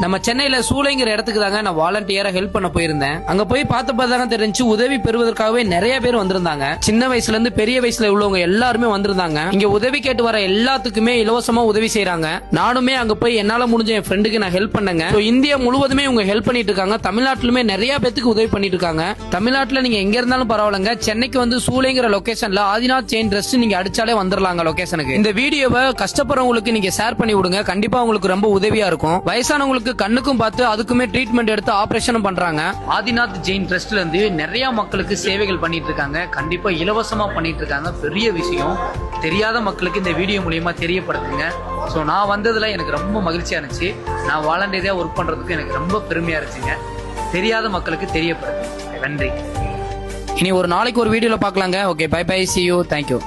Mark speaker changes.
Speaker 1: நம்ம சென்னையில சூளைங்கிற இடத்துக்கு தாங்க நான் வாலண்டியரா ஹெல்ப் பண்ண போயிருந்தேன். அங்க போய் பார்த்தப்பதாங்க தெரிஞ்சு உதவி பெறுவதற்காகவே நிறைய பேர் வந்திருந்தாங்க. சின்ன வயசுல இருந்து பெரிய வயசுல உள்ளவங்க எல்லாருமே வந்திருந்தாங்க. இங்க உதவி கேட்டு வர எல்லாத்துக்குமே இலவசமா உதவி செய்யறாங்க. நானுமே அங்க போய் என்னால முடிஞ்ச என் ஃப்ரெண்டுக்கு நான் ஹெல்ப் பண்ணேங்க. இந்தியா முழுவதுமே இவங்க ஹெல்ப் பண்ணிட்டு இருக்காங்க. தமிழ்நாட்டிலுமே நிறைய பேத்துக்கு உதவி பண்ணிட்டு இருக்காங்க. தமிழ்நாட்டுல நீங்க எங்க இருந்தாலும் பரவாயில்லைங்க, சென்னைக்கு வந்து சூளைங்கிற லொகேஷன்ல ஆதிநாத் செயின் ட்ரஸ்ட் நீங்க அடிச்சாலே வந்துடலாங்க லொகேஷனுக்கு. இந்த வீடியோவை கஷ்டப்படுறவங்களுக்கு நீங்க ஷேர் பண்ணி விடுங்க. கண்டிப்பா உங்களுக்கு ரொம்ப உதவியா இருக்கும். வயசானவங்களுக்கு கண்ணுக்கும் பார்த்து அதுக்குமே ட்ரீட்மெண்ட் எடுத்து ஆபரேஷனும் பண்றாங்க. ஆதிநாத் ஜெயின் ட்ரஸ்ட்ல இருந்து நிறைய மக்களுக்கு சேவைகள் பண்ணிட்டு இருக்காங்க. கண்டிப்பா இலவசமா பண்ணிட்டு இருக்காங்க. பெரிய விஷயம். தெரியாத மக்களுக்கு இந்த வீடியோ மூலியமா தெரியப்படுத்துங்க. ஸோ நான் வந்ததுல எனக்கு ரொம்ப மகிழ்ச்சியா இருந்துச்சு. நான் வாலண்டியரா ஒர்க் பண்றதுக்கு எனக்கு ரொம்ப பெருமையா இருந்துச்சுங்க. தெரியாத மக்களுக்கு தெரியப்படுத்துங்க. நன்றி. இனி ஒரு நாளைக்கு ஒரு வீடியோல பார்க்கலாங்க. Okay, bye bye, see you, thank you.